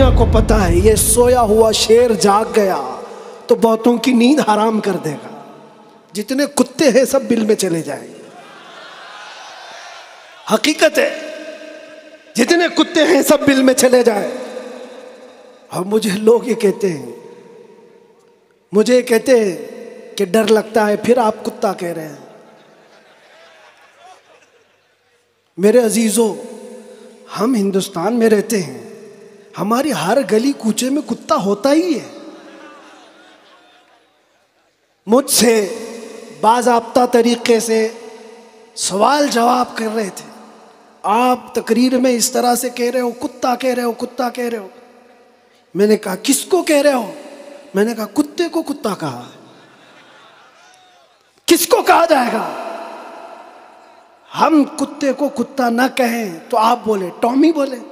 दुनिया को पता है ये सोया हुआ शेर जाग गया तो बहुतों की नींद हराम कर देगा। जितने कुत्ते हैं सब बिल में चले जाएंगे। हकीकत है, जितने कुत्ते हैं सब बिल में चले जाए। और मुझे लोग ये कहते हैं, मुझे कहते हैं कि डर लगता है, फिर आप कुत्ता कह रहे हैं। मेरे अजीजों, हम हिंदुस्तान में रहते हैं, हमारी हर गली कूचे में कुत्ता होता ही है। मुझसे बाज़ाब्ता तरीके से सवाल जवाब कर रहे थे, आप तकरीर में इस तरह से कह रहे हो, कुत्ता कह रहे हो, कुत्ता कह रहे हो। मैंने कहा किसको कह रहे हो? मैंने कहा कुत्ते को कुत्ता कहा, किसको कहा जाएगा? हम कुत्ते को कुत्ता ना कहें तो आप बोले टॉमी बोले।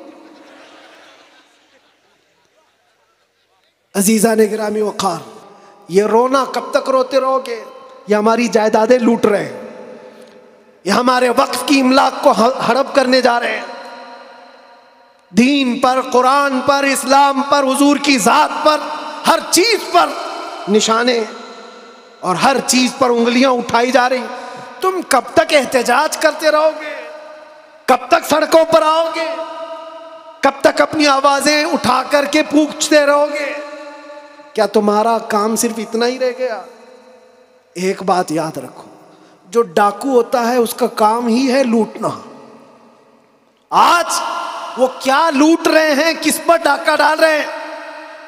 अजीजा ने गिरामी वक़ार, ये रोना कब तक रोते रहोगे? ये हमारी जायदादें लूट रहे हैं, ये हमारे वक्फ की इमलाक को हड़प करने जा रहे हैं। दीन पर, कुरान पर, इस्लाम पर, हुजूर की जात पर, हर चीज पर निशाने और हर चीज पर उंगलियां उठाई जा रही। तुम कब तक एहतजाज करते रहोगे? कब तक सड़कों पर आओगे? कब तक अपनी आवाजें उठा करके पूछते रहोगे? क्या तुम्हारा काम सिर्फ इतना ही रह गया? एक बात याद रखो, जो डाकू होता है उसका काम ही है लूटना। आज वो क्या लूट रहे हैं, किस पर डाका डाल रहे हैं,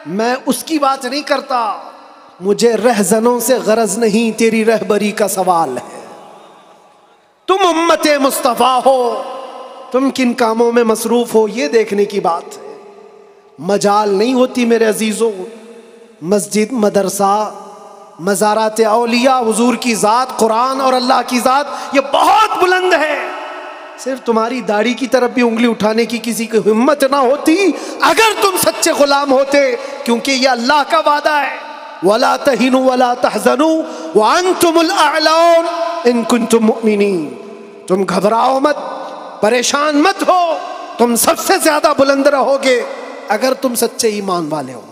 मैं उसकी बात नहीं करता। मुझे रहजनों से गरज नहीं, तेरी रहबरी का सवाल है। तुम उम्मते मुस्तफा हो, तुम किन कामों में मसरूफ हो, ये देखने की बात है। मजाल नहीं होती मेरे अजीजों, मस्जिद, मदरसा, मज़ारात औलिया, हुजूर की ज़ात, कुरान और अल्लाह की ज़ात, ये बहुत बुलंद है। सिर्फ तुम्हारी दाढ़ी की तरफ भी उंगली उठाने की किसी की हिम्मत ना होती अगर तुम सच्चे गुलाम होते, क्योंकि ये अल्लाह का वादा है, वला तहिनु वला तहज़नु व अंतुमुल अअलौन इन कुंतुम मुमिनीन। तुम घबराओ मत, परेशान मत हो, तुम सबसे ज्यादा बुलंद रहोगे अगर तुम सच्चे ईमान वाले हो।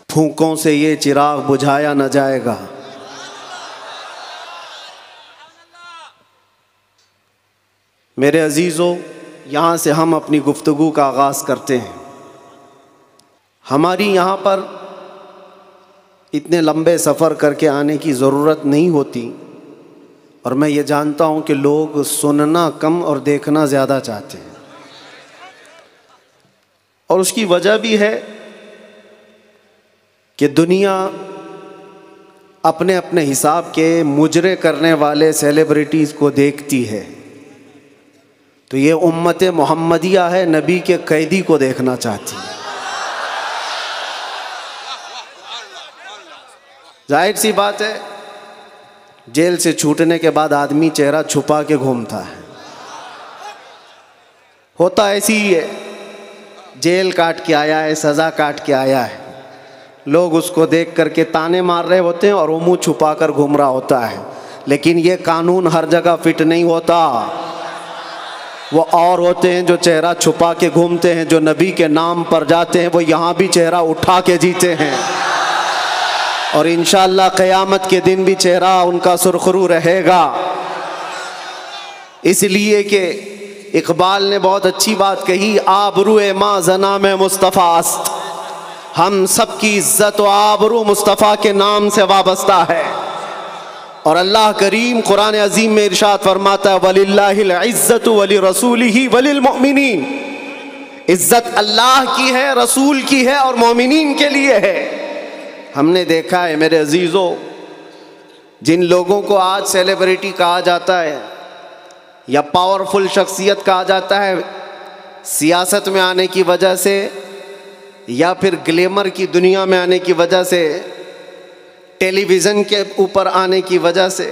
फूंकों से ये चिराग बुझाया न जाएगा। मेरे अजीजों, यहाँ से हम अपनी गुफ्तगू का आगाज़ करते हैं। हमारी यहाँ पर इतने लंबे सफ़र करके आने की ज़रूरत नहीं होती, और मैं ये जानता हूँ कि लोग सुनना कम और देखना ज़्यादा चाहते हैं। और उसकी वजह भी है कि दुनिया अपने अपने हिसाब के मुजरे करने वाले सेलिब्रिटीज़ को देखती है। तो ये उम्मत मोहम्मदिया है, नबी के कैदी को देखना चाहती है। जाहिर सी बात है, जेल से छूटने के बाद आदमी चेहरा छुपा के घूमता है। होता ऐसी ही है, जेल काट के आया है, सज़ा काट के आया है, लोग उसको देख करके ताने मार रहे होते हैं और वो मुँह छुपा कर घूम रहा होता है। लेकिन ये कानून हर जगह फिट नहीं होता। वो और होते हैं जो चेहरा छुपा के घूमते हैं, जो नबी के नाम पर जाते हैं, वो यहाँ भी चेहरा उठा के जीते हैं। और इंशाअल्लाह क़यामत के दिन भी चेहरा उनका सुरखरू रहेगा। इसलिए कि इकबाल ने बहुत अच्छी बात कही, आबरूए माँ जना में मुस्तफ़ास्त। हम सब की इज्जत व आबरू मुस्तफ़ा के नाम से वाबस्ता है। और अल्लाह करीम कुरान अजीम में इरशाद फरमाता है, वलिल्लाहिल इज्जतु वली रसूलिही वलिल मुमिनीन। इज्जत अल्लाह की है, रसूल की है और मोमिनीन के लिए है। हमने देखा है मेरे अजीज़ों, जिन लोगों को आज सेलिब्रिटी कहा जाता है या पावरफुल शख्सियत कहा जाता है, सियासत में आने की वजह से या फिर ग्लैमर की दुनिया में आने की वजह से, टेलीविज़न के ऊपर आने की वजह से,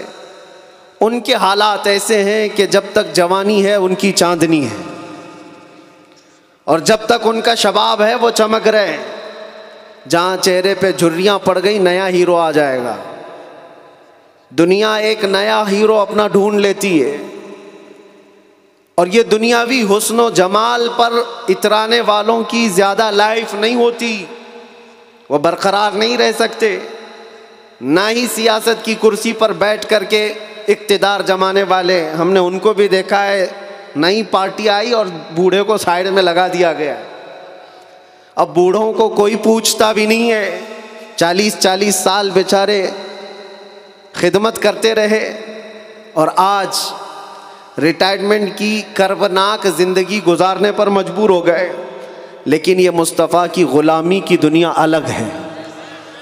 उनके हालात ऐसे हैं कि जब तक जवानी है उनकी चांदनी है, और जब तक उनका शबाब है वो चमक रहे हैं। जहाँ चेहरे पे झुर्रियाँ पड़ गई, नया हीरो आ जाएगा। दुनिया एक नया हीरो अपना ढूंढ लेती है। और ये दुनियावी हुस्न जमाल पर इतराने वालों की ज़्यादा लाइफ नहीं होती, वो बरकरार नहीं रह सकते। ना ही सियासत की कुर्सी पर बैठ करके इक़्तिदार जमाने वाले, हमने उनको भी देखा है, नई पार्टी आई और बूढ़े को साइड में लगा दिया गया। अब बूढ़ों को कोई पूछता भी नहीं है। 40-40 साल बेचारे खिदमत करते रहे और आज रिटायरमेंट की कर्बनाक ज़िंदगी गुजारने पर मजबूर हो गए। लेकिन ये मुस्तफ़ा की ग़ुलामी की दुनिया अलग है।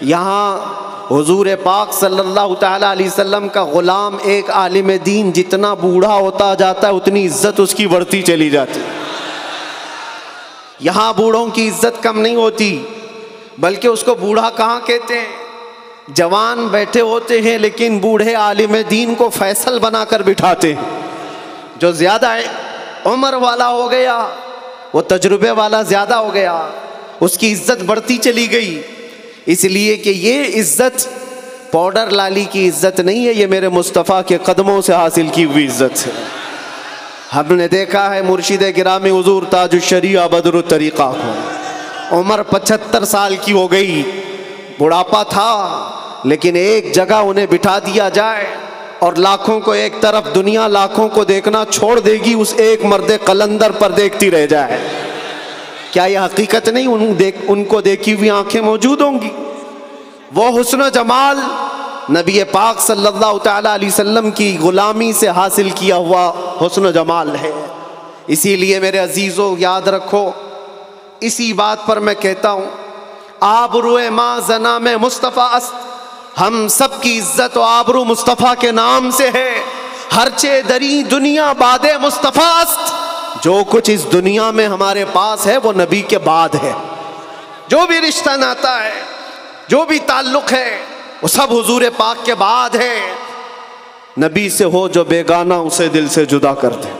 यहाँ हुज़ूर पाक सल्लल्लाहु तआला अलैहि वसल्लम का ग़ुलाम एक आलिम दीन जितना बूढ़ा होता जाता है उतनी इज़्ज़त उसकी बढ़ती चली जाती। यहाँ बूढ़ों की इज़्ज़त कम नहीं होती, बल्कि उसको बूढ़ा कहाँ कहते हैं। जवान बैठे होते हैं लेकिन बूढ़े आलिम दीन को फैसल बनाकर बिठाते हैं। जो ज़्यादा उम्र वाला हो गया, वो तजुर्बे वाला ज़्यादा हो गया, उसकी इज़्ज़त बढ़ती चली गई। इसलिए कि ये इज़्ज़त पाउडर लाली की इज़्ज़त नहीं है, ये मेरे मुस्तफ़ा के कदमों से हासिल की हुई इज़्ज़त है। हमने देखा है मुर्शिद गिरामी हुज़ूर ताजुश शरीआ बदरुत तरीक़ा को उम्र 75 साल की हो गई, बुढ़ापा था, लेकिन एक जगह उन्हें बिठा दिया जाए और लाखों को एक तरफ, दुनिया लाखों को देखना छोड़ देगी, उस एक मर्द कलंदर पर देखती रह जाए। क्या यह हकीकत नहीं? उनको देखी हुई आंखें मौजूद होंगी। वो हुस्न जमाल नबी पाक सल्लल्लाहु तआला अलैहि वसल्लम की ग़ुलामी से हासिल किया हुआ हुस्न जमाल है। इसीलिए मेरे अजीज़ों याद रखो, इसी बात पर मैं कहता हूँ, आबरूए माँ जना में मुस्तफ़ा अस्त, हम सब की इज्जत व आबरू मुस्तफ़ा के नाम से है। हरचे दरी दुनिया बादे मुस्तफ़ा अस्त, जो कुछ इस दुनिया में हमारे पास है वो नबी के बाद है। जो भी रिश्ता नाता है, जो भी ताल्लुक़ है, वो सब हुजूर पाक के बाद है। नबी से हो जो बेगाना उसे दिल से जुदा कर दे,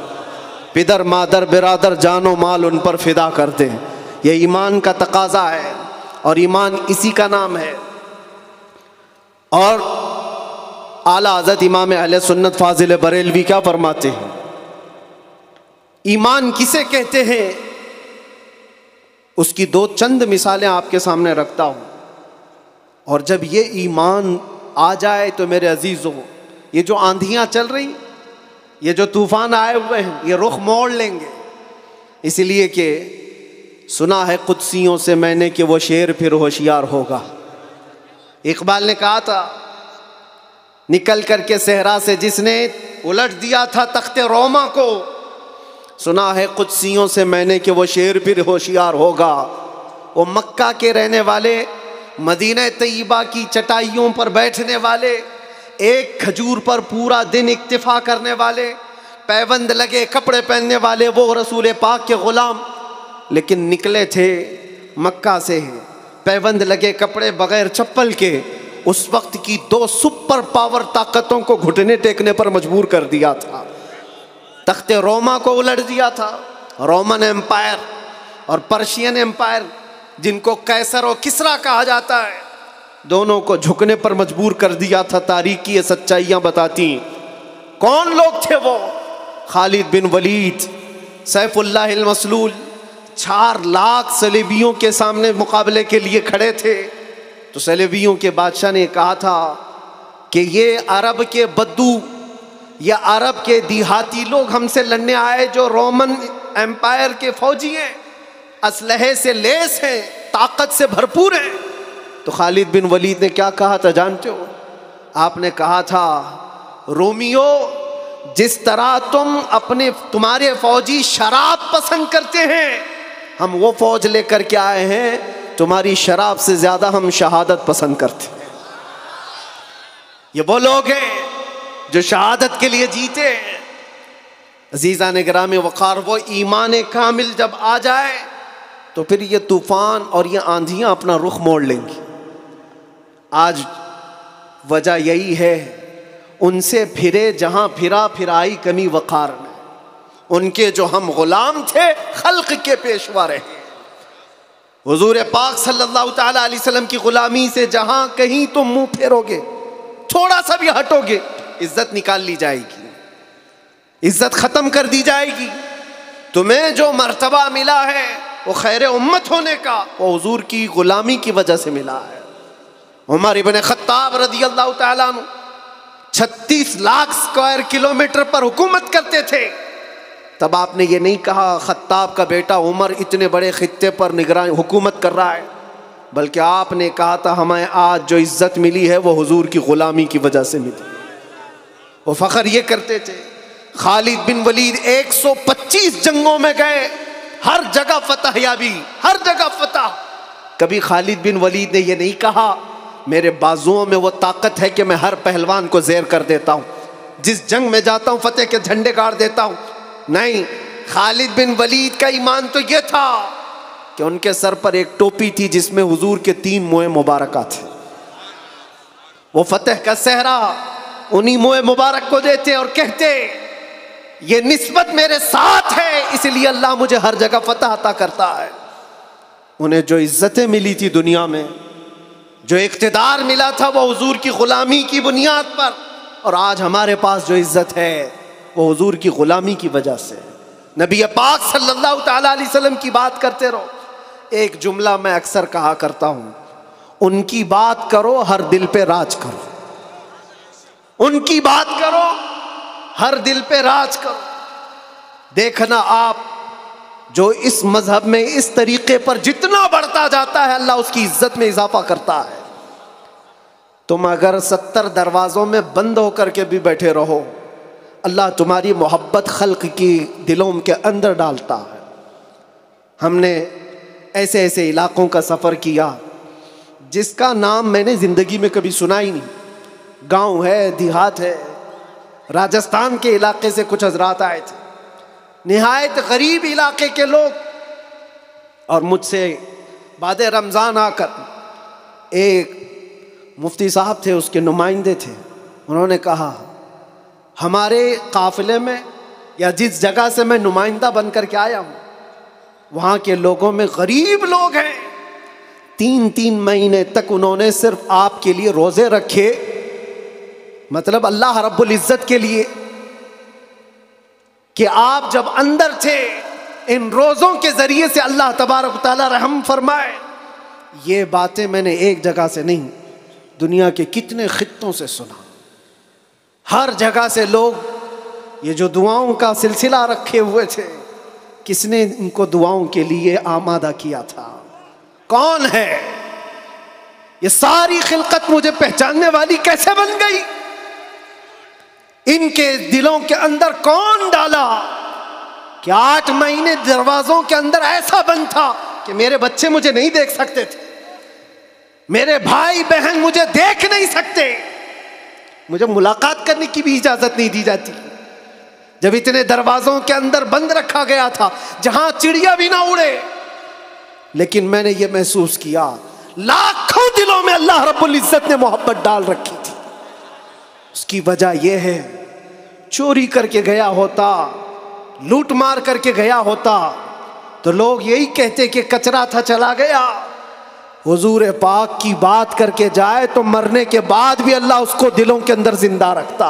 पिदर मादर बिरादर जानो माल उन पर फिदा कर दे। ये ईमान का तकाजा है और ईमान इसी का नाम है। और आला हज़रत इमाम अहले सुन्नत फाजिल बरेलवी क्या फरमाते हैं, ईमान किसे कहते हैं? उसकी दो चंद मिसालें आपके सामने रखता हूँ। और जब ये ईमान आ जाए तो मेरे अजीज़ों, ये जो आंधियाँ चल रही, ये जो तूफ़ान आए हुए हैं, ये रुख मोड़ लेंगे। इसलिए कि सुना है कुदसियों से मैंने कि वो शेर फिर होशियार होगा। इकबाल ने कहा था, निकल करके सहरा से जिसने उलट दिया था तख्ते रोमा को, सुना है कुदसियों से मैंने कि वो शेर फिर होशियार होगा। वो मक्का के रहने वाले, मदीना तैयबा की चटाइयों पर बैठने वाले, एक खजूर पर पूरा दिन इक्तिफा करने वाले, पैबंद लगे कपड़े पहनने वाले, वो रसूल पाक के ग़ुलाम, लेकिन निकले थे मक्का से पैबंद लगे कपड़े बग़ैर चप्पल के। उस वक्त की दो सुपर पावर ताकतों को घुटने टेकने पर मजबूर कर दिया था। तख्ते रोमा को उलट दिया था, रोमन एम्पायर, और पर्शियन एम्पायर जिनको कैसर और किसरा कहा जाता है, दोनों को झुकने पर मजबूर कर दिया था। तारीख की ये सच्चाइयाँ बताती। कौन लोग थे वो? खालिद बिन वलीद, सैफुल्लाह अल मसलूल, 4 लाख सलेबियों के सामने मुकाबले के लिए खड़े थे। तो सलेबियों के बादशाह ने कहा था कि ये अरब के बद्दू या अरब के देहाती लोग हमसे लड़ने आए, जो रोमन एम्पायर के फौजी हैं, असलहे से लेस हैं, ताकत से भरपूर हैं। तो खालिद बिन वलीद ने क्या कहा था जानते हो? आपने कहा था, रोमियो, जिस तरह तुम्हारे फौजी शराब पसंद करते हैं, हम वो फौज लेकर के आए हैं, तुम्हारी शराब से ज्यादा हम शहादत पसंद करते हैं। ये वो लोग हैं जो शहादत के लिए जीते हैं। अजीज़ा ने गिरामी वक़ार, वो ईमान कामिल जब आ जाए तो फिर ये तूफ़ान और ये आंधियाँ अपना रुख मोड़ लेंगी। आज वजह यही है, उनसे फिरे जहाँ फिरा फिराई कमी वक़ार में, उनके जो हम ग़ुलाम थे खल्क़ के पेशवा रहे। हुज़ूर पाक सल्लल्लाहु तआला अलैहि वसल्लम की ग़ुलामी से जहाँ कहीं तुम मुँह फेरोगे, थोड़ा सा भी हटोगे, इज़्ज़त निकाल ली जाएगी। इज्जत खत्म कर दी जाएगी। तुम्हें जो मर्तबा मिला है वो खैर उम्मत होने का, वो हुजूर की गुलामी की वजह से मिला है। उमर इब्न खत्ताब रज़ी अल्लाह तआला अन्हु 36 लाख स्क्वायर किलोमीटर पर हुकूमत करते थे। तब आपने ये नहीं कहा खत्ताब का बेटा उमर इतने बड़े खित्ते पर निगरानी हुकूमत कर रहा है, बल्कि आपने कहा था हमें आज जो इज्जत मिली है वो हुजूर की गुलामी की वजह से मिली। वो फख्र ये करते थे। खालिद बिन वलीद 125 जंगों में गए, हर जगह फतह याबी, हर जगह फतह। कभी खालिद बिन वलीद ने यह नहीं कहा मेरे बाजुओं में वो ताकत है कि मैं हर पहलवान को ज़ेर कर देता हूँ, जिस जंग में जाता हूँ फतेह के झंडे गाड़ देता हूँ। नहीं, खालिद बिन वलीद का ईमान तो यह था कि उनके सर पर एक टोपी थी जिसमें हुजूर के 3 मोए मुबारका थे। वो फतेह का सहरा उन्हीं मोए मुबारक को देते और कहते ये निस्बत मेरे साथ है, इसलिए अल्लाह मुझे हर जगह फतह अता करता है। उन्हें जो इज्जतें मिली थी दुनिया में, जो इक़्तिदार मिला था वो हुजूर की गुलामी की बुनियाद पर, और आज हमारे पास जो इज्जत है वो हुजूर की गुलामी की वजह से। नबी पाक सल्लल्लाहु तआला अलैहि वसल्लम की बात करते रहो। एक जुमला मैं अक्सर कहा करता हूँ, उनकी बात करो हर दिल पे राज करो। उनकी बात करो हर दिल पे राज करो। देखना आप जो इस मजहब में इस तरीके पर जितना बढ़ता जाता है अल्लाह उसकी इज्जत में इजाफा करता है। तुम अगर 70 दरवाज़ों में बंद होकर के भी बैठे रहो, अल्लाह तुम्हारी मोहब्बत खल्क की दिलों के अंदर डालता है। हमने ऐसे ऐसे इलाकों का सफ़र किया जिसका नाम मैंने ज़िंदगी में कभी सुना ही नहीं। गांव है, देहात है। राजस्थान के इलाके से कुछ हजरात आए थे, निहायत गरीब इलाके के लोग, और मुझसे बाद रमज़ान आकर एक मुफ्ती साहब थे, उसके नुमाइंदे थे। उन्होंने कहा हमारे काफ़िले में या जिस जगह से मैं नुमाइंदा बन कर के आया हूँ वहाँ के लोगों में गरीब लोग हैं। 3-3 महीने तक उन्होंने सिर्फ आपके लिए रोज़े रखे, मतलब अल्लाह रब्बुल इज़्ज़त के लिए, कि आप जब अंदर थे इन रोज़ों के ज़रिए से अल्लाह तबारक व तआला रहम फरमाए। ये बातें मैंने एक जगह से नहीं, दुनिया के कितने खित्तों से सुना। हर जगह से लोग ये जो दुआओं का सिलसिला रखे हुए थे, किसने इनको दुआओं के लिए आमादा किया था? कौन है? ये सारी खिलकत मुझे पहचानने वाली कैसे बन गई? इनके दिलों के अंदर कौन डाला कि 8 महीने दरवाजों के अंदर ऐसा बंद था कि मेरे बच्चे मुझे नहीं देख सकते थे, मेरे भाई बहन मुझे देख नहीं सकते, मुझे मुलाकात करने की भी इजाजत नहीं दी जाती। जब इतने दरवाजों के अंदर बंद रखा गया था जहां चिड़िया भी ना उड़े, लेकिन मैंने ये महसूस किया लाखों दिलों में अल्लाह रब्बुल इज़्ज़त ने मोहब्बत डाल रखी थी। उसकी वजह यह है, चोरी करके गया होता, लूट मार करके गया होता तो लोग यही कहते कि कचरा था चला गया। हुजूर पाक की बात करके जाए तो मरने के बाद भी अल्लाह उसको दिलों के अंदर जिंदा रखता।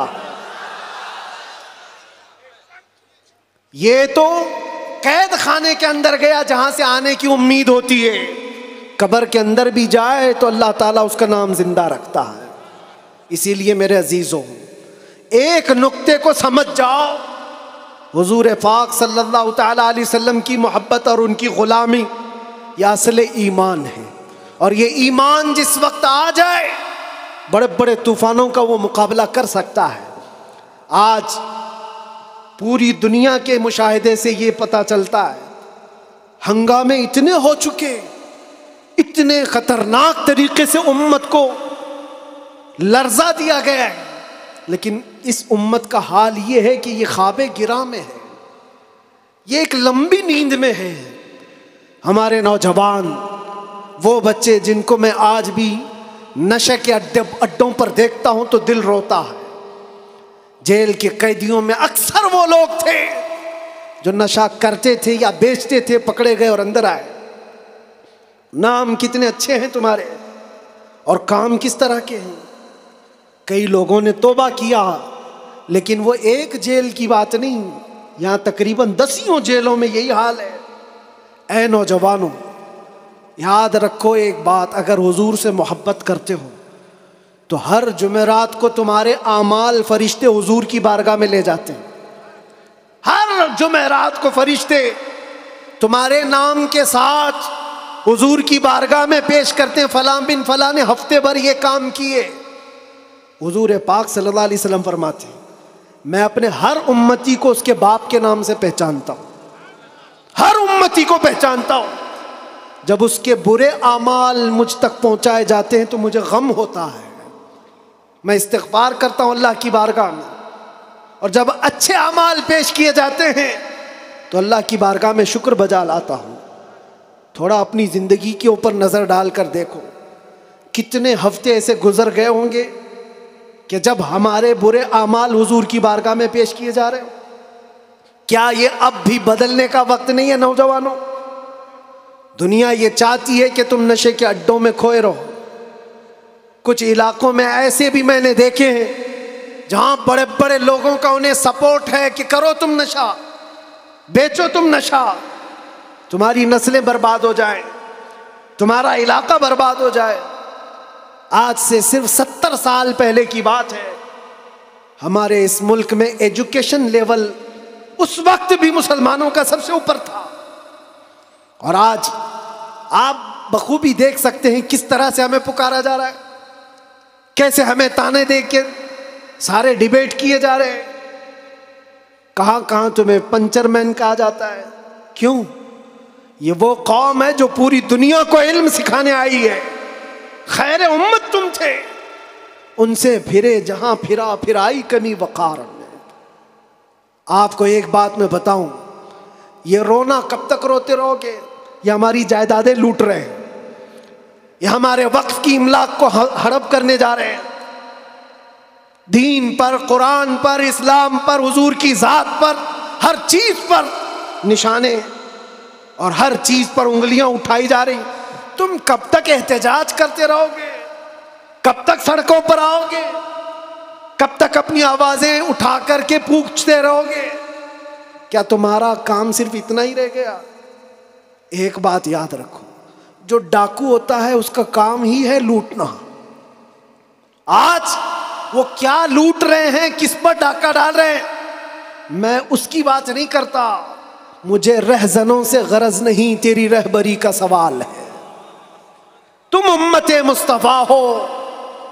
ये तो कैद खाने के अंदर गया जहां से आने की उम्मीद होती है, कब्र के अंदर भी जाए तो अल्लाह ताला उसका नाम जिंदा रखता है। इसीलिए मेरे अजीजों, एक नुक्ते को समझ जाओ, हुजूर पाक सल्लल्लाहु तआला अलैहि वसल्लम की मोहब्बत और उनकी गुलामी यह असल ईमान है। और ये ईमान जिस वक्त आ जाए बड़े बड़े तूफानों का वो मुकाबला कर सकता है। आज पूरी दुनिया के मुशाहिदे से ये पता चलता है, हंगामे इतने हो चुके, इतने खतरनाक तरीके से उम्मत को लर्जा दिया गया है, लेकिन इस उम्मत का हाल ये है कि ये ख्वाबे गिरा में है, ये एक लंबी नींद में है। हमारे नौजवान, वो बच्चे जिनको मैं आज भी नशे के अड्डों पर देखता हूं तो दिल रोता है। जेल के कैदियों में अक्सर वो लोग थे जो नशा करते थे या बेचते थे, पकड़े गए और अंदर आए। नाम कितने अच्छे हैं तुम्हारे और काम किस तरह के हैं। कई लोगों ने तौबा किया, लेकिन वो एक जेल की बात नहीं, यहां तकरीबन 10 जेलों में यही हाल है। ऐ नौजवानों, याद रखो एक बात, अगर हुजूर से मोहब्बत करते हो तो हर जुमेरात को तुम्हारे आमाल फरिश्ते हुजूर की बारगाह में ले जाते हैं। हर जुमेरात को फरिश्ते तुम्हारे नाम के साथ हुजूर की बारगाह में पेश करते हैं, फलां बिन फलां ने हफ्ते भर ये काम किए। हुजूर पाक सल्लल्लाहु अलैहि वसल्लम फरमाते हैं, मैं अपने हर उम्मती को उसके बाप के नाम से पहचानता हूं, हर उम्मती को पहचानता हूं। जब उसके बुरे आमाल मुझ तक पहुंचाए जाते हैं तो मुझे गम होता है, मैं इस्तिग़फ़ार करता हूं अल्लाह की बारगाह में। और जब अच्छे आमाल पेश किए जाते हैं तो अल्लाह की बारगाह में शुक्र बजा लाता हूं। थोड़ा अपनी ज़िंदगी के ऊपर नज़र डालकर देखो, कितने हफ्ते ऐसे गुजर गए होंगे कि जब हमारे बुरे आमाल हुजूर की बारगाह में पेश किए जा रहे हो। क्या ये अब भी बदलने का वक्त नहीं है नौजवानों? दुनिया ये चाहती है कि तुम नशे के अड्डों में खोए रहो। कुछ इलाकों में ऐसे भी मैंने देखे हैं जहां बड़े बड़े लोगों का उन्हें सपोर्ट है कि करो तुम नशा, बेचो तुम नशा, तुम्हारी नस्लें बर्बाद हो जाएं, तुम्हारा इलाका बर्बाद हो जाए। आज से सिर्फ 70 साल पहले की बात है, हमारे इस मुल्क में एजुकेशन लेवल उस वक्त भी मुसलमानों का सबसे ऊपर था। और आज आप बखूबी देख सकते हैं किस तरह से हमें पुकारा जा रहा है, कैसे हमें ताने दे के सारे डिबेट किए जा रहे हैं। कहां कहां तुम्हें पंचरमैन कहा जाता है। क्यों? ये वो कौम है जो पूरी दुनिया को इल्म सिखाने आई है। खैर उम्मत तुम थे, उनसे फिरे जहां फिरा फिर आई कमी वकार में। आपको एक बात मैं बताऊं, ये रोना कब तक रोते रहोगे? ये हमारी जायदादें लूट रहे हैं, ये हमारे वक्फ की इमलाक को हड़प करने जा रहे हैं। दीन पर, कुरान पर, इस्लाम पर, हुजूर की जात पर, हर चीज पर निशाने और हर चीज पर उंगलियां उठाई जा रही। तुम कब तक एहतजाज करते रहोगे? कब तक सड़कों पर आओगे? कब तक अपनी आवाजें उठा करके पूछते रहोगे? क्या तुम्हारा काम सिर्फ इतना ही रह गया? एक बात याद रखो, जो डाकू होता है उसका काम ही है लूटना। आज वो क्या लूट रहे हैं, किस पर डाका डाल रहे हैं, मैं उसकी बात नहीं करता। मुझे रहजनों से गरज नहीं, तेरी रहबरी का सवाल है। तुम उम्मत मुस्तफा हो,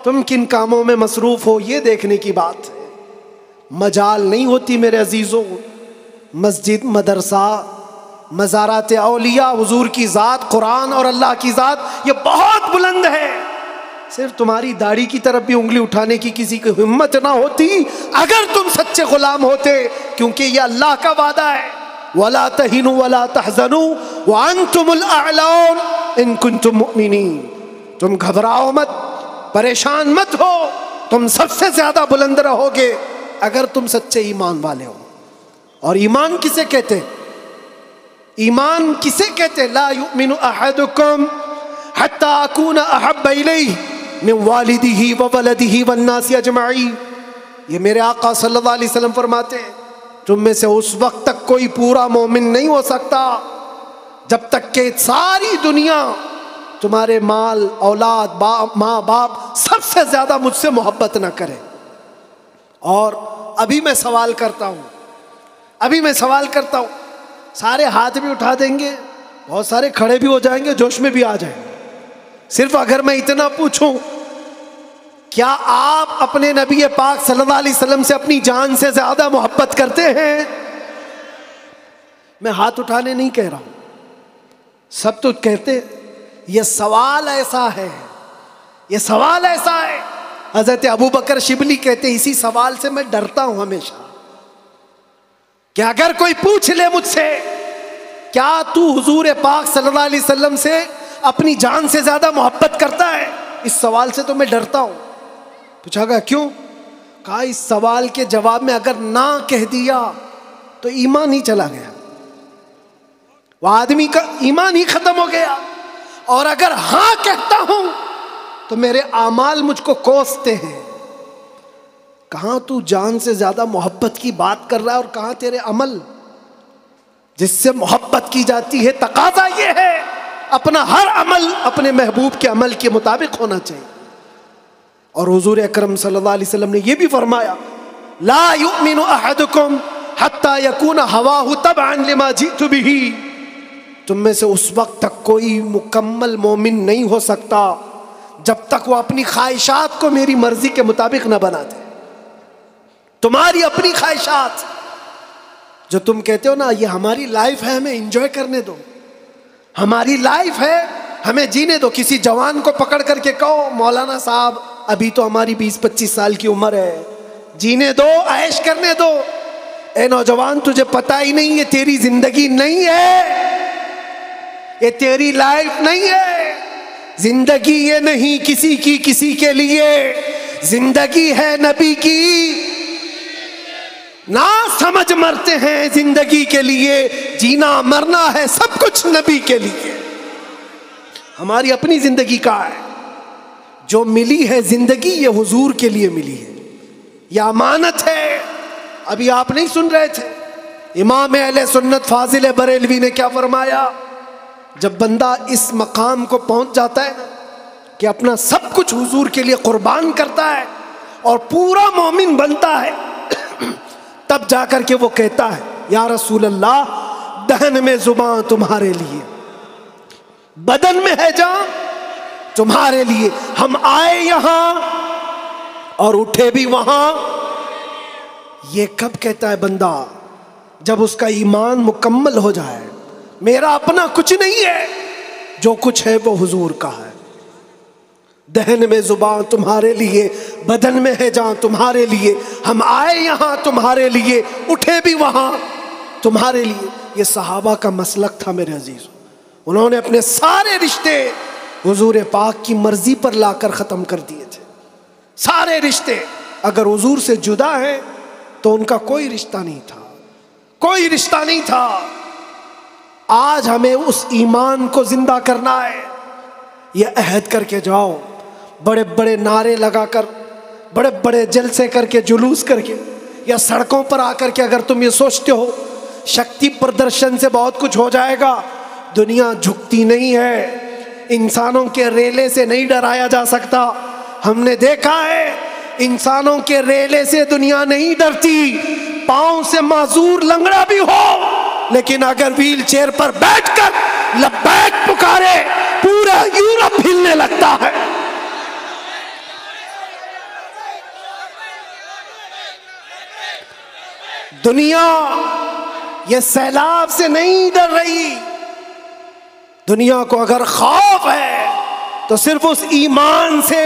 तुम किन कामों में मसरूफ हो, ये देखने की बात है। मजाल नहीं होती मेरे अजीजों, मस्जिद, मदरसा, मज़ारात औलिया, हुजूर की ज़ात, कुरान और अल्लाह की ज़ात, ये बहुत बुलंद है। सिर्फ तुम्हारी दाढ़ी की तरफ भी उंगली उठाने की किसी की हिम्मत ना होती अगर तुम सच्चे गुलाम होते, क्योंकि ये अल्लाह का वादा है, वला तहिनु वला तहज़नु व अंतुमुल अअलौन इन कुंतुम मुमिनीन। तुम घबराओ मत, परेशान मत हो, तुम सबसे ज्यादा बुलंद रहोगे अगर तुम सच्चे ईमान वाले हो। और ईमान किसे कहते? ईमान किसे कहते? ला युमिनु अहदुकुम हत्ता अकूना अहब्बा इलैहि मिन वालिदिही व वलदिही वन नासि अजमईन। ये मेरे आका सल्लल्लाहु अलैहि वसल्लम फरमाते हैं, तुम में से उस वक्त तक कोई पूरा मोमिन नहीं हो सकता जब तक कि सारी दुनिया तुम्हारे माल, औलाद, माँ बाप सबसे ज्यादा मुझसे मोहब्बत ना करे। और अभी मैं सवाल करता हूं, सारे हाथ भी उठा देंगे, बहुत सारे खड़े भी हो जाएंगे, जोश में भी आ जाएंगे। सिर्फ अगर मैं इतना पूछूं, क्या आप अपने नबी पाक सल्लल्लाहु अलैहि वसल्लम से अपनी जान से ज्यादा मोहब्बत करते हैं? मैं हाथ उठाने नहीं कह रहा हूं, सब तो कहते हैं। यह सवाल ऐसा है, हजरत अबू बकर शिबली कहते हैं, इसी सवाल से मैं डरता हूं हमेशा कि अगर कोई पूछ ले मुझसे, क्या तू हुजूर पाक सल्लल्लाहु अलैहि वसल्लम से अपनी जान से ज्यादा मोहब्बत करता है? इस सवाल से तो मैं डरता हूं। पूछा गया क्यों? कहा इस सवाल के जवाब में अगर ना कह दिया तो ईमान ही चला गया, वह आदमी का ईमान ही खत्म हो गया। और अगर हां कहता हूं तो मेरे आमाल मुझको कोसते हैं। कहाँ तू जान से ज्यादा मोहब्बत की बात कर रहा है और कहाँ तेरे अमल जिससे मोहब्बत की जाती है। तकाजा ये है अपना हर अमल अपने महबूब के अमल के मुताबिक होना चाहिए। और हुजूर अकरम सल्लल्लाहु अलैहि वसल्लम ने यह भी फरमाया, ला युमिनु अहदुकुम हत्ता यकून हवाहु तबअन लिमा जितु बिही। तुम में से उस वक्त तक कोई मुकम्मल मोमिन नहीं हो सकता जब तक वो अपनी ख्वाहिशात को मेरी मर्जी के मुताबिक न बना दे। तुम्हारी अपनी ख्वाहिशात जो तुम कहते हो ना, ये हमारी लाइफ है, हमें एंजॉय करने दो, हमारी लाइफ है, हमें जीने दो। किसी जवान को पकड़ करके कहो, मौलाना साहब अभी तो हमारी 20-25 साल की उम्र है, जीने दो, ऐश करने दो। ए नौजवान, तुझे पता ही नहीं ये तेरी जिंदगी नहीं है, ये तेरी लाइफ नहीं है। जिंदगी ये नहीं किसी की किसी के लिए, जिंदगी है नबी की। ना समझ मरते हैं जिंदगी के लिए, जीना मरना है सब कुछ नबी के लिए। हमारी अपनी जिंदगी का है, जो मिली है जिंदगी ये हुजूर के लिए मिली है, यह अमानत है। अभी आप नहीं सुन रहे थे, इमाम अहले सुन्नत फाजिल बरेलवी ने क्या फरमाया? जब बंदा इस मकाम को पहुंच जाता है कि अपना सब कुछ हुजूर के लिए कुर्बान करता है और पूरा मोमिन बनता है, तब जाकर के वो कहता है, या रसूल अल्लाह, दहन में जुबान तुम्हारे लिए, बदन में है जान तुम्हारे लिए। हम आए यहां और उठे भी वहां। ये कब कहता है बंदा? जब उसका ईमान मुकम्मल हो जाए, मेरा अपना कुछ नहीं है, जो कुछ है वो हुजूर का है। दहन में जुबान तुम्हारे लिए, बदन में है जान तुम्हारे लिए। हम आए यहां तुम्हारे लिए, उठे भी वहां तुम्हारे लिए। ये सहाबा का मसलक था मेरे अजीज। उन्होंने अपने सारे रिश्ते हुजूर पाक की मर्जी पर लाकर ख़त्म कर दिए थे। सारे रिश्ते अगर हुजूर से जुदा है तो उनका कोई रिश्ता नहीं था, कोई रिश्ता नहीं था। आज हमें उस ईमान को जिंदा करना है। ये अहद करके जाओ, बड़े बड़े नारे लगाकर, बड़े बड़े जलसे करके, जुलूस करके, या सड़कों पर आकर के अगर तुम ये सोचते हो शक्ति प्रदर्शन से बहुत कुछ हो जाएगा, दुनिया झुकती नहीं है। इंसानों के रेले से नहीं डराया जा सकता। हमने देखा है इंसानों के रेले से दुनिया नहीं डरती। पांव से माजूर लंगड़ा भी हो, लेकिन अगर व्हील चेयर पर बैठकर लब्बैक पुकारे, पूरा यूरोप हिलने लगता है। दुनिया ये सैलाब से नहीं डर रही। दुनिया को अगर खौफ है तो सिर्फ उस ईमान से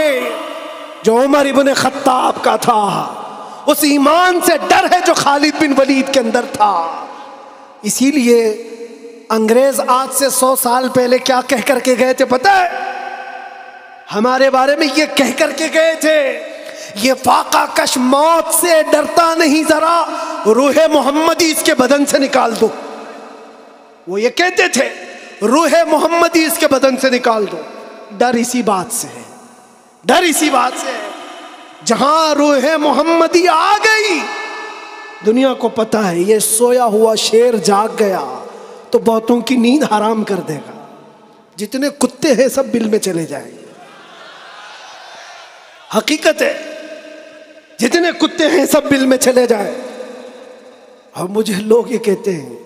जो उमर इब्न खत्ताब का था, उस ईमान से डर है जो खालिद बिन वलीद के अंदर था। इसीलिए अंग्रेज आज से 100 साल पहले क्या कह करके गए थे पता है? हमारे बारे में ये कह करके गए थे, ये फाका कश मौत से डरता नहीं, जरा रूह मोहम्मदी इसके बदन से निकाल दो। वो ये कहते थे, रूह मोहम्मदी इसके बदन से निकाल दो। डर इसी बात से है, डर इसी बात से है। जहां रूह मोहम्मदी आ गई, दुनिया को पता है ये सोया हुआ शेर जाग गया तो बहुतों की नींद हराम कर देगा। जितने कुत्ते हैं सब बिल में चले जाएंगे। हकीकत है, जितने कुत्ते हैं सब बिल में चले जाए। अब मुझे लोग ये कहते हैं,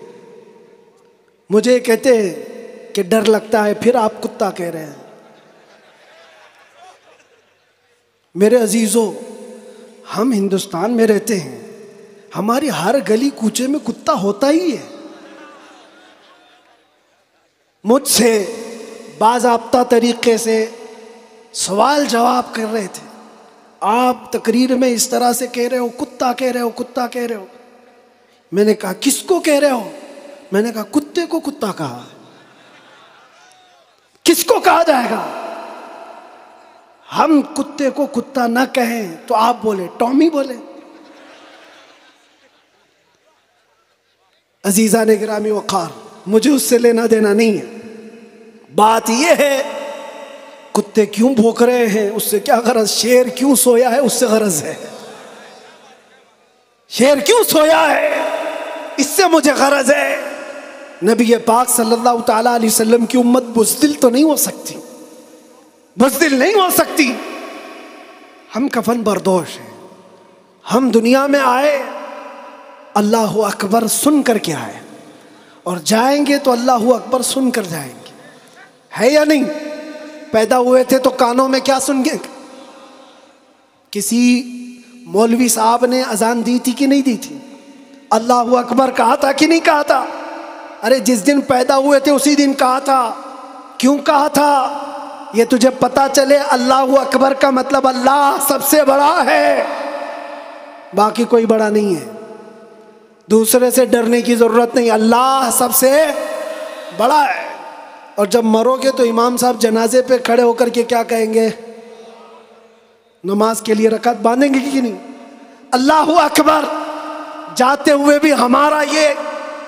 मुझे कहते हैं कि डर लगता है, फिर आप कुत्ता कह रहे हैं। मेरे अजीजों, हम हिंदुस्तान में रहते हैं, हमारी हर गली कूचे में कुत्ता होता ही है। मुझसे बाज़ाब्ता तरीके से सवाल जवाब कर रहे थे, आप तकरीर में इस तरह से कह रहे हो, कुत्ता कह रहे हो, कुत्ता कह रहे हो। मैंने कहा किसको कह रहे हो? मैंने कहा कुत्ते को कुत्ता कहा, किसको कहा जाएगा? हम कुत्ते को कुत्ता ना कहें तो आप बोले टॉमी बोले। अजीजा ने गिरामी वक़ार, मुझे उससे लेना देना नहीं है। बात यह है कुत्ते क्यों भौंक रहे हैं उससे क्या गरज, शेर क्यों सोया है उससे गरज है। शेर क्यों सोया है, इससे मुझे गरज है। नबी पाक सल्लल्लाहु ताला अलैहि वसल्लम की उम्मत बुज़दिल तो नहीं हो सकती, बुज़दिल नहीं हो सकती। हम कफन बरदोश हैं। हम दुनिया में आए अल्लाहु अकबर सुन करके आए और जाएंगे तो अल्लाहु अकबर सुन कर जाएंगे, है या नहीं? पैदा हुए थे तो कानों में क्या सुन गए? किसी मौलवी साहब ने अजान दी थी कि नहीं दी थी? अल्लाहु अकबर कहा था कि नहीं कहा था? अरे जिस दिन पैदा हुए थे उसी दिन कहा था। क्यों कहा था? ये तुझे पता चले अल्लाहु अकबर का मतलब अल्लाह सबसे बड़ा है, बाकी कोई बड़ा नहीं है। दूसरे से डरने की जरूरत नहीं, अल्लाह सबसे बड़ा है। और जब मरोगे तो इमाम साहब जनाजे पे खड़े होकर के क्या कहेंगे? नमाज के लिए रकात बांधेंगे कि नहीं? अल्लाहु अकबर। जाते हुए भी हमारा ये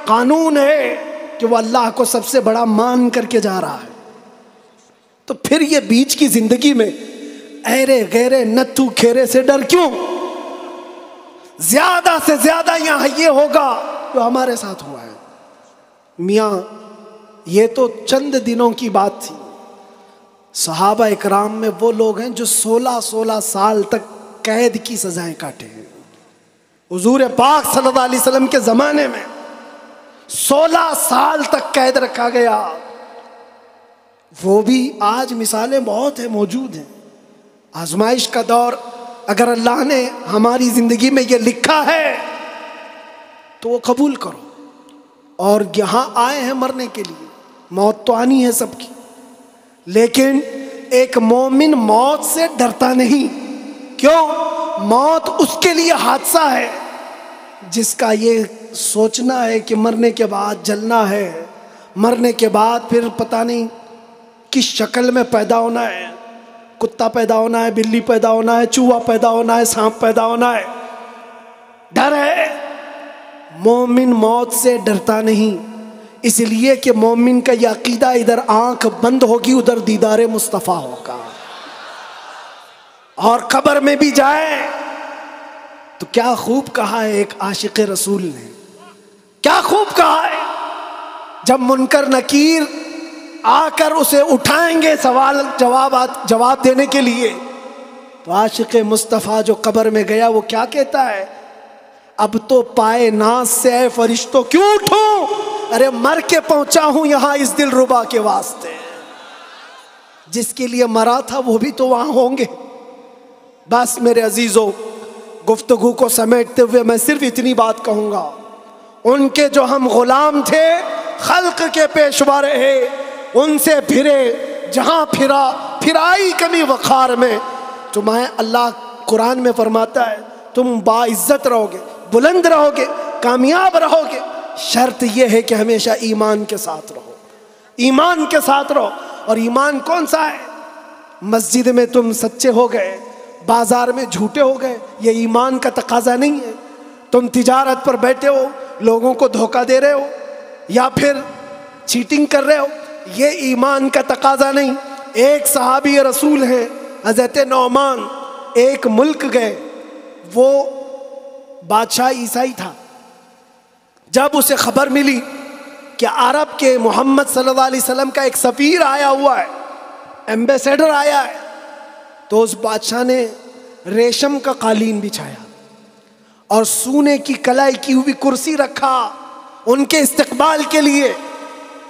कानून है कि वो अल्लाह को सबसे बड़ा मान करके जा रहा है। तो फिर ये बीच की जिंदगी में ऐरे गैरे नत्थु खेरे से डर क्यों? ज्यादा से ज्यादा यहां ये होगा जो हमारे साथ हुआ है। मियां, ये तो चंद दिनों की बात थी। सहाबा इकराम में वो लोग हैं जो 16-16 साल तक कैद की सजाएं काटे हैं। हुजूर पाक सल्लल्लाहु अलैहि वसल्लम के जमाने में 16 साल तक कैद रखा गया। वो भी आज मिसालें बहुत है, मौजूद हैं। आजमाइश का दौर, अगर अल्लाह ने हमारी जिंदगी में ये लिखा है तो वो कबूल करो। और यहां आए हैं मरने के लिए, मौत तो आनी है सबकी, लेकिन एक मोमिन मौत से डरता नहीं। क्यों? मौत उसके लिए हादसा है जिसका ये सोचना है कि मरने के बाद जलना है, मरने के बाद फिर पता नहीं किस शक्ल में पैदा होना है, कुत्ता पैदा होना है, बिल्ली पैदा होना है, चूहा पैदा होना है, सांप पैदा होना है। डर है। मोमिन मौत से डरता नहीं, इसलिए कि मोमिन का यह अकीदा इधर आंख बंद होगी उधर दीदारे मुस्तफ़ा होगा। और कब्र में भी जाए तो क्या खूब कहा है एक आशिक रसूल ने, क्या खूब कहा है। जब मुनकर नकीर आकर उसे उठाएंगे सवाल जवाब देने के लिए, तो आशिक मुस्तफ़ा जो कब्र में गया वो क्या कहता है? अब तो पाए नाज से फरिश्तों क्यों उठूं, अरे मर के पहुंचा हूं यहां इस दिलरुबा के वास्ते। जिसके लिए मरा था वो भी तो वहां होंगे। बस मेरे अजीजों, गुफ्तगू को समेटते हुए मैं सिर्फ इतनी बात कहूंगा, उनके जो हम गुलाम थे, खल्क के पेशवा रहे, उनसे फिरे जहां फिराई कमी वखार में। तुम्हें अल्लाह कुरान में फरमाता है तुम बाइज्जत रहोगे, बुलंद रहोगे, कामयाब रहोगे, शर्त यह है कि हमेशा ईमान के साथ रहो, ईमान के साथ रहो। और ईमान कौन सा है? मस्जिद में तुम सच्चे हो गए, बाजार में झूठे हो गए, ये ईमान का तकाजा नहीं है। तुम तिजारत पर बैठे हो, लोगों को धोखा दे रहे हो या फिर चीटिंग कर रहे हो, ये ईमान का तकाजा नहीं। एक सहाबी रसूल हैं हज़रत नौमान, एक मुल्क गए, वो बादशाह ईसाई था। जब उसे खबर मिली कि अरब के मोहम्मद सल्लल्लाहु अलैहि वसल्लम का एक सफीर आया हुआ है, एम्बेसडर आया है, तो उस बादशाह ने रेशम का कालीन बिछाया और सोने की कलाई की हुई कुर्सी रखा उनके इस्तकबाल के लिए।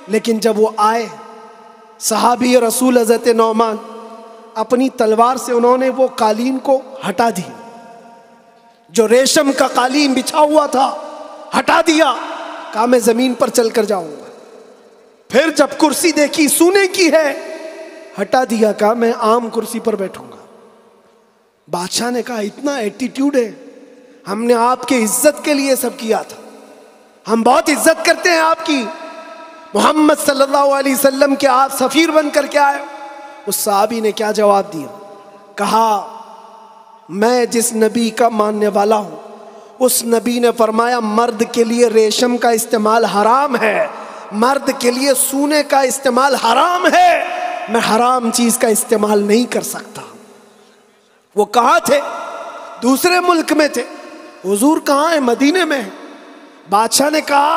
लेकिन जब वो आए, सहाबी रसूल हज़रत नौमान, अपनी तलवार से उन्होंने वो कालीन को हटा दिया, जो रेशम का कालीन बिछा हुआ था हटा दिया। कहा मैं जमीन पर चलकर जाऊंगा। फिर जब कुर्सी देखी सोने की है, हटा दिया, कहा मैं आम कुर्सी पर बैठूंगा। बादशाह ने कहा इतना एटीट्यूड है, हमने आपके इज्जत के लिए सब किया था, हम बहुत इज्जत करते हैं आपकी, मोहम्मद सल्लल्लाहु अलैहि वसल्लम के आप सफीर बन करके आए। उस साहबी ने क्या जवाब दिया? कहा मैं जिस नबी का मानने वाला हूं, उस नबी ने फरमाया मर्द के लिए रेशम का इस्तेमाल हराम है, मर्द के लिए सोने का इस्तेमाल हराम है, मैं हराम चीज का इस्तेमाल नहीं कर सकता। वो कहाँ थे? दूसरे मुल्क में थे। हुजूर कहाँ है? मदीने में है। बादशाह ने कहा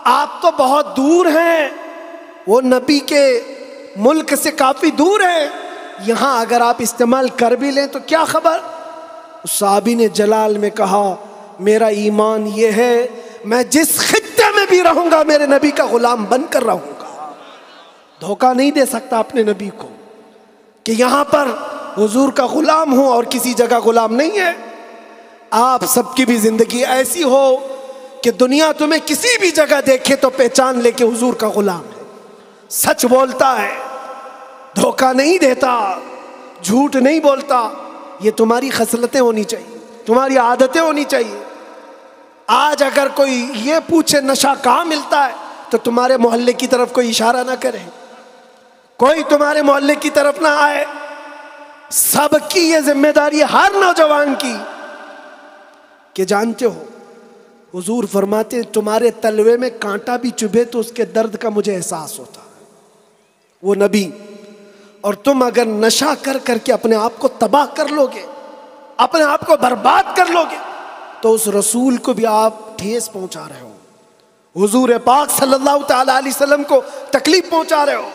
आप तो बहुत दूर हैं, वो नबी के मुल्क से काफी दूर है, यहाँ अगर आप इस्तेमाल कर भी लें तो क्या खबर। उस साहबी ने जलाल में कहा मेरा ईमान ये है मैं जिस खित्ते में भी रहूंगा मेरे नबी का गुलाम बनकर रहूंगा। धोखा नहीं दे सकता अपने नबी को कि यहां पर हुजूर का गुलाम हूं और किसी जगह गुलाम नहीं है। आप सबकी भी जिंदगी ऐसी हो कि दुनिया तुम्हें किसी भी जगह देखे तो पहचान ले कि हुजूर का गुलाम है, सच बोलता है, धोखा नहीं देता, झूठ नहीं बोलता। ये तुम्हारी खसलतें होनी चाहिए, तुम्हारी आदतें होनी चाहिए। आज अगर कोई ये पूछे नशा कहाँ मिलता है तो तुम्हारे मोहल्ले की तरफ कोई इशारा ना करे, कोई तुम्हारे मोहल्ले की तरफ ना आए। सबकी ये जिम्मेदारी हर नौजवान की कि जानते हो हुजूर फरमाते तुम्हारे तलवे में कांटा भी चुभे तो उसके दर्द का मुझे एहसास होता है, वो नबी। और तुम अगर नशा कर करके अपने आप को तबाह कर लोगे, अपने आप को बर्बाद कर लोगे, तो उस रसूल को भी आप ठेस पहुंचा रहे हो, हुजूर पाक सल्लल्लाहु तआला अलैहि वसल्लम को तकलीफ पहुंचा रहे हो।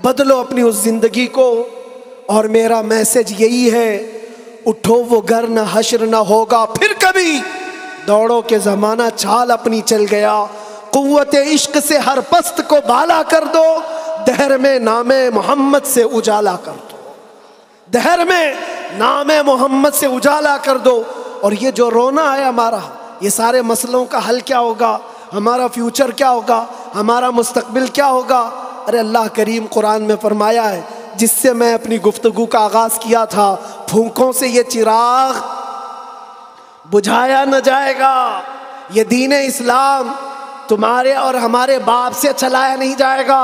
बदलो अपनी उस जिंदगी को। और मेरा मैसेज यही है, उठो वो घर न हश्र न होगा फिर कभी, दौड़ो के जमाना चाल अपनी चल गया, कुव्वत इश्क से हर पस्त को बाला कर दो, दहर में नामे मोहम्मद से उजाला कर दो, दहर में नामे मोहम्मद से उजाला कर दो। और ये जो रोना है हमारा, ये सारे मसलों का हल क्या होगा, हमारा फ्यूचर क्या होगा, हमारा मुस्तकबिल क्या होगा। अरे अल्लाह करीम कुरान में फरमाया है, जिससे मैं अपनी गुफ्तगू का आगाज किया था, फूंकों से ये चिराग बुझाया न जाएगा, ये दीन इस्लाम तुम्हारे और हमारे बाप से चलाया नहीं जाएगा,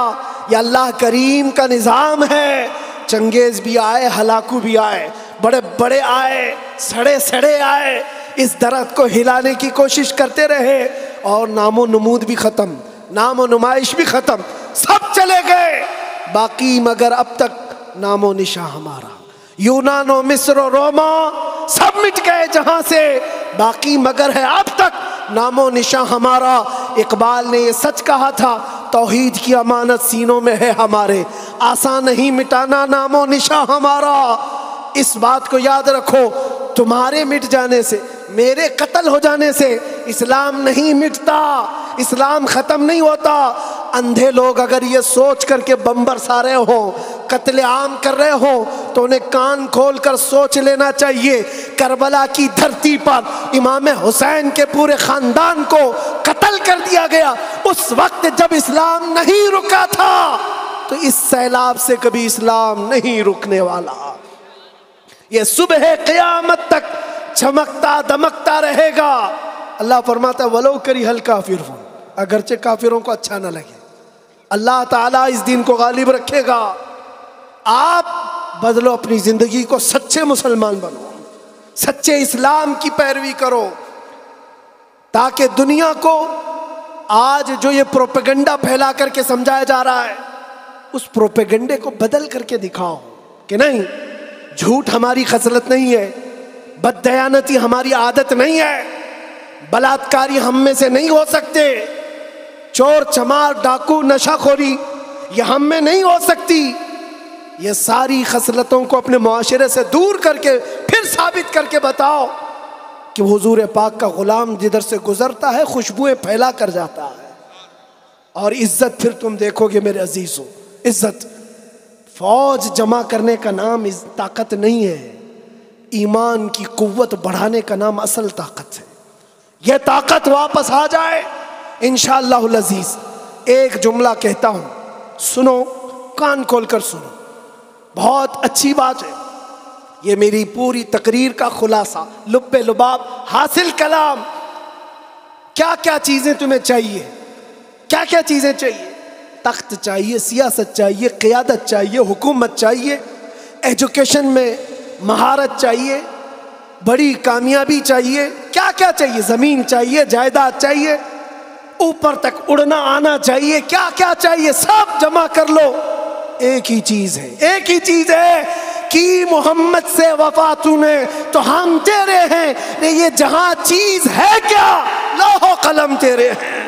ये अल्लाह करीम का निज़ाम है। चंगेज भी आए, हलाकू भी आए, बड़े बड़े आए, सड़े सड़े आए, इस दर्द को हिलाने की कोशिश करते रहे और नामो नमूद भी ख़त्म, नामो नुमाइश भी ख़त्म, सब चले गए बाकी मगर अब तक नामो निशा हमारा। यूनानो मिस्र रोमा सब मिट गए जहां से, बाकी मगर है अब तक नामो निशा हमारा। इकबाल ने ये सच कहा था, तौहीद की अमानत सीनों में है हमारे, आसान नहीं मिटाना नामो निशा हमारा। इस बात को याद रखो, तुम्हारे मिट जाने से, मेरे कत्ल हो जाने से इस्लाम नहीं मिटता, इस्लाम ख़त्म नहीं होता। अंधे लोग अगर ये सोच करके बम बरसा रहे हो, कत्ले आम कर रहे हो, तो उन्हें कान खोल कर सोच लेना चाहिए, करबला की धरती पर इमाम हुसैन के पूरे ख़ानदान को कत्ल कर दिया गया उस वक्त जब इस्लाम नहीं रुका था, तो इस सैलाब से कभी इस्लाम नहीं रुकने वाला। ये सुबह क़यामत तक चमकता दमकता रहेगा। अल्लाह फरमाता वलो करी हल काफिरून, अगरचे काफिरों को अच्छा ना लगे, अल्लाह ताला इस दिन को गालिब रखेगा। आप बदलो अपनी जिंदगी को, सच्चे मुसलमान बनो, सच्चे इस्लाम की पैरवी करो, ताकि दुनिया को आज जो ये प्रोपेगेंडा फैला करके समझाया जा रहा है, उस प्रोपेगेंडे को बदल करके दिखाओ कि नहीं, झूठ हमारी खसलत नहीं है, बददयानती हमारी आदत नहीं है, बलात्कारी हम में से नहीं हो सकते, चोर चमार डाकू नशाखोरी ये हम में नहीं हो सकती। ये सारी खसलतों को अपने मुआशरे से दूर करके फिर साबित करके बताओ कि हुजूर पाक का गुलाम जिधर से गुजरता है खुशबुएं फैला कर जाता है। और इज्जत फिर तुम देखोगे मेरे अजीजों, इज्जत फौज जमा करने का नाम इस ताकत नहीं है, ईमान की कुव्वत बढ़ाने का नाम असल ताकत है। यह ताकत वापस आ जाए इंशाअल्लाहुल अजीज। एक जुमला कहता हूं, सुनो, कान खोलकर सुनो, बहुत अच्छी बात है। ये मेरी पूरी तकरीर का खुलासा, लुब्बे लुबाब हासिल कलाम। क्या क्या चीजें तुम्हें चाहिए, क्या क्या चीजें चाहिए? तख्त चाहिए, सियासत चाहिए, क़ियादत चाहिए, हुकूमत चाहिए, एजुकेशन में महारत चाहिए, बड़ी कामयाबी चाहिए, क्या क्या चाहिए? ज़मीन चाहिए, जायदाद चाहिए, ऊपर तक उड़ना आना चाहिए, क्या क्या चाहिए? सब जमा कर लो। एक ही चीज़ है, एक ही चीज़ है की मोहम्मद से वफा तूने तो हम तेरे हैं। रे ये जहां चीज है क्या, लौहो कलम तेरे हैं,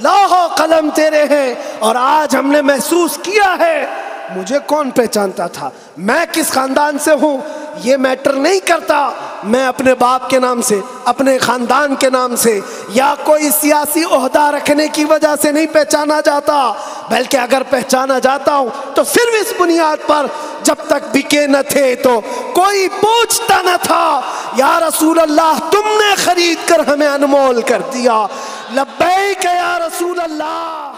लौहो कलम तेरे हैं। और आज हमने महसूस किया है, मुझे कौन पहचानता था, मैं किस खानदान से हूँ ये मैटर नहीं करता। मैं अपने बाप के नाम से, अपने खानदान के नाम से या कोई सियासी ओहदा रखने की वजह से नहीं पहचाना जाता, बल्कि अगर पहचाना जाता हूँ तो सिर्फ इस बुनियाद पर जब तक बिके न थे तो कोई पूछता न था। या रसूल अल्लाह तुमने खरीद कर हमें अनमोल कर दिया, लब्बैक या रसूल अल्लाह।